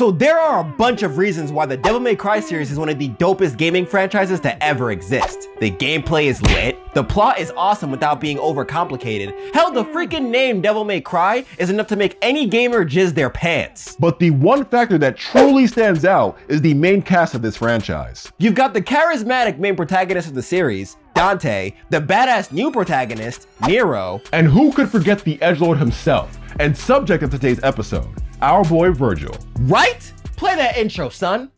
So there are a bunch of reasons why the Devil May Cry series is one of the dopest gaming franchises to ever exist. The gameplay is lit, the plot is awesome without being overcomplicated. Hell, the freaking name Devil May Cry is enough to make any gamer jizz their pants. But the one factor that truly stands out is the main cast of this franchise. You've got the charismatic main protagonist of the series, Dante, the badass new protagonist, Nero, and who could forget the edgelord himself and subject of today's episode, our boy Vergil. Right? Play that intro, son.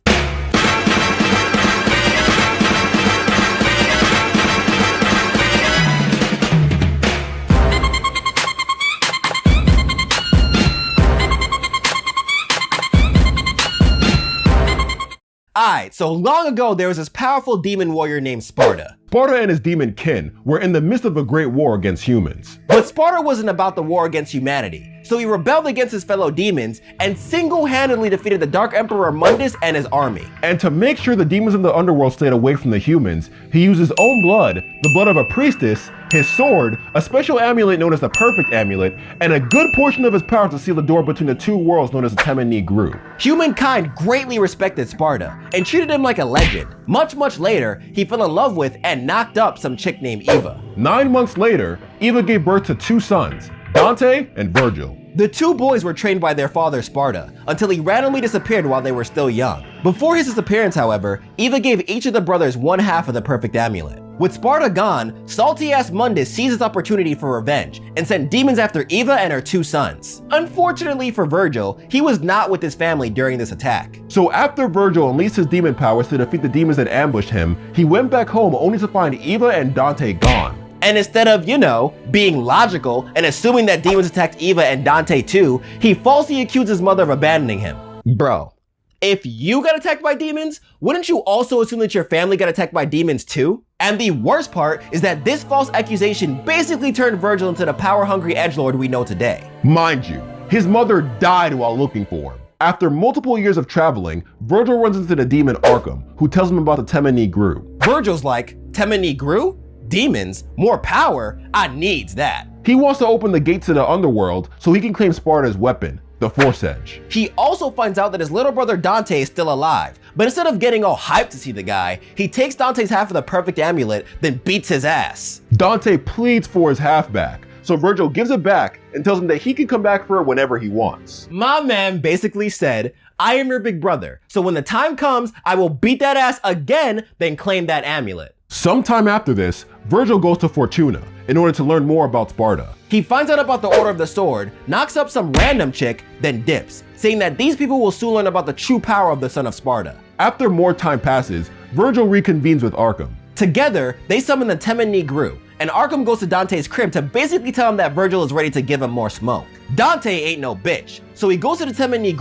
Alright, so long ago there was this powerful demon warrior named Sparta. Sparta and his demon kin were in the midst of a great war against humans. But Sparta wasn't about the war against humanity, so he rebelled against his fellow demons and single-handedly defeated the Dark Emperor Mundus and his army. And to make sure the demons of the underworld stayed away from the humans, he used his own blood, the blood of a priestess, his sword, a special amulet known as the Perfect Amulet, and a good portion of his power to seal the door between the two worlds known as the NEET. Humankind greatly respected Sparta and treated him like a legend. Much later, he fell in love with and knocked up some chick named Eva. 9 months later, Eva gave birth to 2 sons, Dante and Vergil. The 2 boys were trained by their father Sparta until he randomly disappeared while they were still young. Before his disappearance, however, Eva gave each of the brothers one half of the Perfect Amulet. With Sparta gone, salty-ass Mundus seized his opportunity for revenge and sent demons after Eva and her 2 sons. Unfortunately for Vergil, he was not with his family during this attack. So after Vergil unleashed his demon powers to defeat the demons that ambushed him, he went back home only to find Eva and Dante gone. And instead of, being logical and assuming that demons attacked Eva and Dante too, he falsely accused his mother of abandoning him. Bro, if you got attacked by demons, wouldn't you also assume that your family got attacked by demons too? And the worst part is that this false accusation basically turned Vergil into the power-hungry edgelord we know today. Mind you, his mother died while looking for him. After multiple years of traveling, Vergil runs into the demon Arkham, who tells him about the NEET. Vergil's like, NEET? Demons? More power? I needs that. He wants to open the gates to the underworld so he can claim Sparta's weapon, the Force Edge. He also finds out that his little brother Dante is still alive, but instead of getting all hyped to see the guy, he takes Dante's half of the Perfect Amulet, then beats his ass. Dante pleads for his half back, so Vergil gives it back and tells him that he can come back for it whenever he wants. My man basically said, I am your big brother, so when the time comes, I will beat that ass again, then claim that amulet. Sometime after this, Vergil goes to Fortuna in order to learn more about Sparta. He finds out about the Order of the Sword, knocks up some random chick, then dips, saying that these people will soon learn about the true power of the son of Sparta. After more time passes, Vergil reconvenes with Arkham. Together, they summon the NEET, and Arkham goes to Dante's crib to basically tell him that Vergil is ready to give him more smoke. Dante ain't no bitch, so he goes to the NEET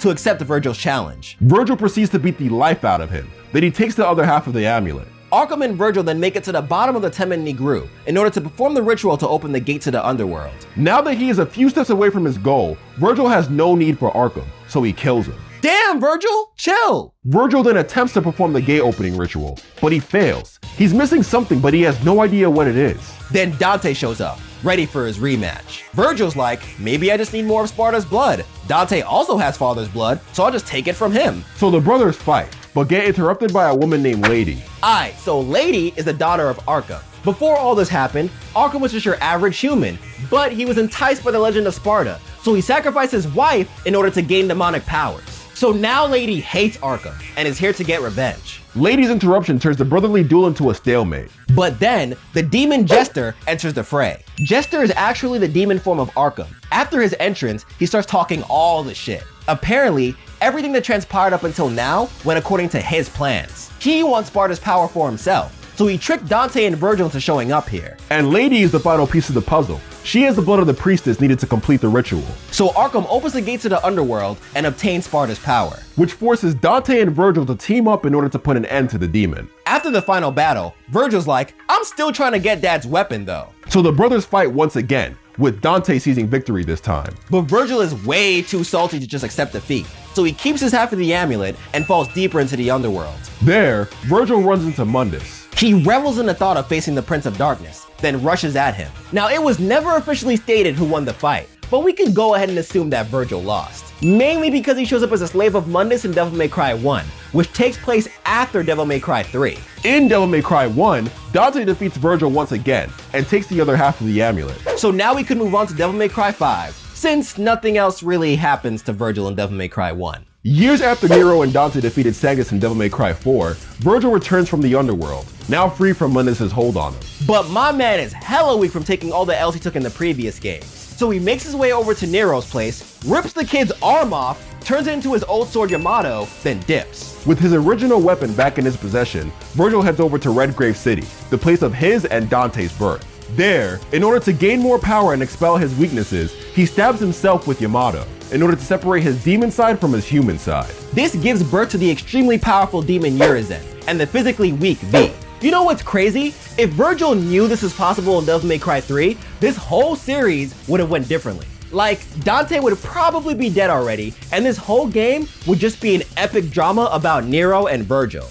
to accept Vergil's challenge. Vergil proceeds to beat the life out of him, then he takes the other half of the amulet. Arkham and Vergil then make it to the bottom of the NEET in order to perform the ritual to open the gate to the underworld. Now that he is a few steps away from his goal, Vergil has no need for Arkham, so he kills him. Damn, Vergil, chill! Vergil then attempts to perform the gate opening ritual, but he fails. He's missing something, but he has no idea what it is. Then Dante shows up, ready for his rematch. Vergil's like, maybe I just need more of Sparta's blood. Dante also has father's blood, so I'll just take it from him. So the brothers fight, but get interrupted by a woman named Lady. Aight, so Lady is the daughter of Arkham. Before all this happened, Arkham was just your average human, but he was enticed by the legend of Sparta, so he sacrificed his wife in order to gain demonic powers. So now Lady hates Arkham and is here to get revenge. Lady's interruption turns the brotherly duel into a stalemate. But then, the demon Jester enters the fray. Jester is actually the demon form of Arkham. After his entrance, he starts talking all the shit. Apparently, everything that transpired up until now went according to his plans. He wants Sparta's power for himself, so he tricked Dante and Vergil into showing up here. And Lady is the final piece of the puzzle. She has the blood of the priestess needed to complete the ritual. So Arkham opens the gates to the underworld and obtains Sparta's power, which forces Dante and Vergil to team up in order to put an end to the demon. After the final battle, Vergil's like, I'm still trying to get Dad's weapon though. So the brothers fight once again, with Dante seizing victory this time. But Vergil is way too salty to just accept defeat, so he keeps his half of the amulet and falls deeper into the underworld. There, Vergil runs into Mundus. He revels in the thought of facing the Prince of Darkness, then rushes at him. Now, it was never officially stated who won the fight, but we could go ahead and assume that Vergil lost. Mainly because he shows up as a slave of Mundus in Devil May Cry 1, which takes place after Devil May Cry 3. In Devil May Cry 1, Dante defeats Vergil once again and takes the other half of the amulet. So now we could move on to Devil May Cry 5, since nothing else really happens to Vergil in Devil May Cry 1. Years after Nero and Dante defeated Sagus in Devil May Cry 4, Vergil returns from the underworld, now free from Mundus' hold on him. But my man is hella weak from taking all the L's he took in the previous games. So he makes his way over to Nero's place, rips the kid's arm off, turns it into his old sword Yamato, then dips. With his original weapon back in his possession, Vergil heads over to Redgrave City, the place of his and Dante's birth. There, in order to gain more power and expel his weaknesses, he stabs himself with Yamato, in order to separate his demon side from his human side. This gives birth to the extremely powerful demon Urizen, and the physically weak V. You know what's crazy? If Vergil knew this was possible in Devil May Cry 3, this whole series would have went differently. Like, Dante would probably be dead already, and this whole game would just be an epic drama about Nero and Vergil.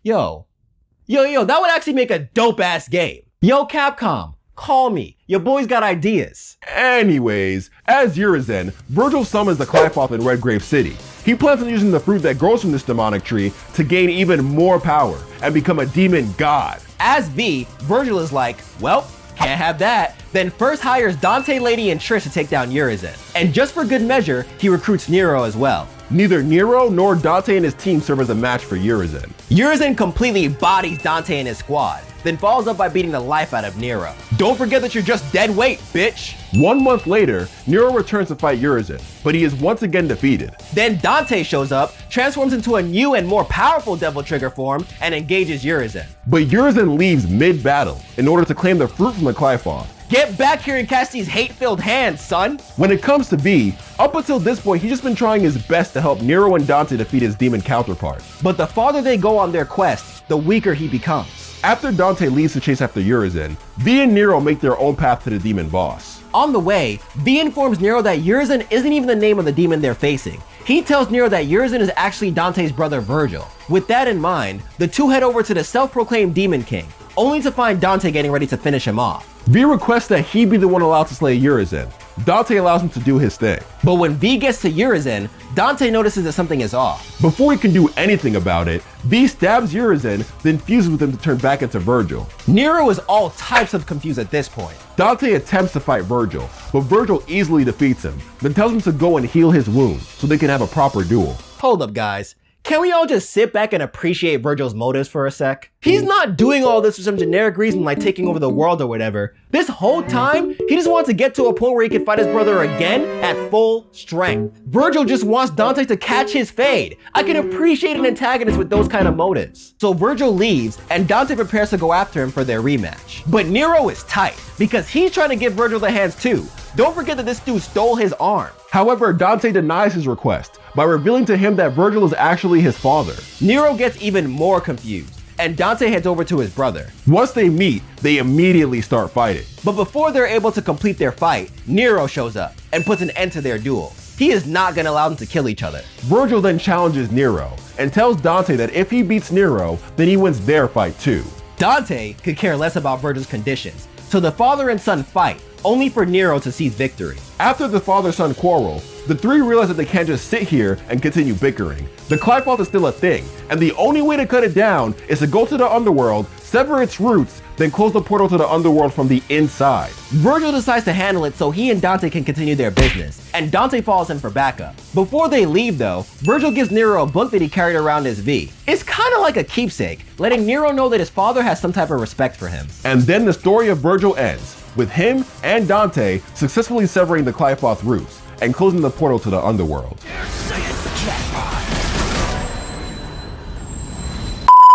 Yo, that would actually make a dope-ass game. Yo, Capcom, call me. Your boy's got ideas. Anyways, as Urizen, Vergil summons the Qlipoth in Redgrave City. He plans on using the fruit that grows from this demonic tree to gain even more power and become a demon god. As V, Vergil is like, well, can't have that. Then first hires Dante, Lady, and Trish to take down Urizen. And just for good measure, he recruits Nero as well. Neither Nero nor Dante and his team serve as a match for Urizen. Urizen completely bodies Dante and his squad, then follows up by beating the life out of Nero. Don't forget that you're just dead weight, bitch! 1 month later, Nero returns to fight Urizen, but he is once again defeated. Then Dante shows up, transforms into a new and more powerful Devil Trigger form, and engages Urizen. But Urizen leaves mid-battle in order to claim the fruit from the Qlipoth. Get back here and catch these hate-filled hands, son! When it comes to V, up until this point, he's just been trying his best to help Nero and Dante defeat his demon counterpart. But the farther they go on their quest, the weaker he becomes. After Dante leaves to chase after Urizen, V and Nero make their own path to the demon boss. On the way, V informs Nero that Urizen isn't even the name of the demon they're facing. He tells Nero that Urizen is actually Dante's brother Vergil. With that in mind, the two head over to the self-proclaimed Demon King, only to find Dante getting ready to finish him off. V requests that he be the one allowed to slay Urizen. Dante allows him to do his thing. But when V gets to Urizen, Dante notices that something is off. Before he can do anything about it, V stabs Urizen, then fuses with him to turn back into Vergil. Nero is all types of confused at this point. Dante attempts to fight Vergil, but Vergil easily defeats him, then tells him to go and heal his wound so they can have a proper duel. Hold up, guys. Can we all just sit back and appreciate Vergil's motives for a sec? He's not doing all this for some generic reason like taking over the world or whatever. This whole time, he just wants to get to a point where he can fight his brother again at full strength. Vergil just wants Dante to catch his fade. I can appreciate an antagonist with those kind of motives. So Vergil leaves and Dante prepares to go after him for their rematch. But Nero is tight because he's trying to give Vergil the hands too. Don't forget that this dude stole his arm. However, Dante denies his request by revealing to him that Vergil is actually his father. Nero gets even more confused, and Dante heads over to his brother. Once they meet, they immediately start fighting. But before they're able to complete their fight, Nero shows up and puts an end to their duel. He is not gonna allow them to kill each other. Vergil then challenges Nero and tells Dante that if he beats Nero, then he wins their fight too. Dante could care less about Vergil's conditions, so the father and son fight, only for Nero to seize victory. After the father-son quarrel, the three realize that they can't just sit here and continue bickering. The Qlipoth is still a thing, and the only way to cut it down is to go to the underworld, sever its roots, then close the portal to the underworld from the inside. Vergil decides to handle it so he and Dante can continue their business, and Dante follows him for backup. Before they leave though, Vergil gives Nero a book that he carried around as V. It's kinda like a keepsake, letting Nero know that his father has some type of respect for him. And then the story of Vergil ends, with him and Dante successfully severing the Qlipoth roots and closing the portal to the underworld.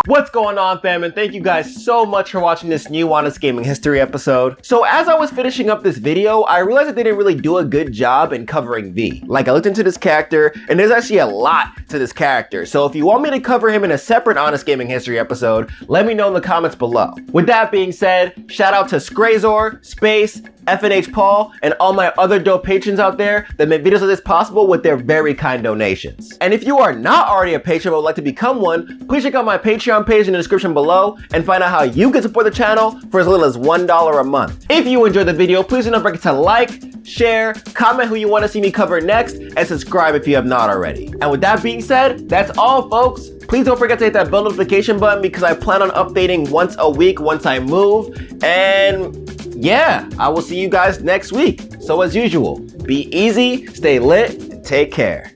What's going on, fam, and thank you guys so much for watching this new Honest Gaming History episode. So as I was finishing up this video, I realized that they didn't really do a good job in covering V. Like, I looked into this character, and there's actually a lot to this character. So if you want me to cover him in a separate Honest Gaming History episode, let me know in the comments below. With that being said, shout out to Skrazor, Space, FNH Paul, and all my other dope patrons out there that make videos of this possible with their very kind donations. And if you are not already a patron but would like to become one, please check out my Patreon page in the description below and find out how you can support the channel for as little as $1 a month. If you enjoyed the video, please do not forget to like, share, comment who you want to see me cover next, and subscribe if you have not already. And with that being said, that's all, folks. Please don't forget to hit that bell notification button because I plan on updating once a week once I move. And yeah, I will see you guys next week. So as usual, be easy, stay lit, and take care.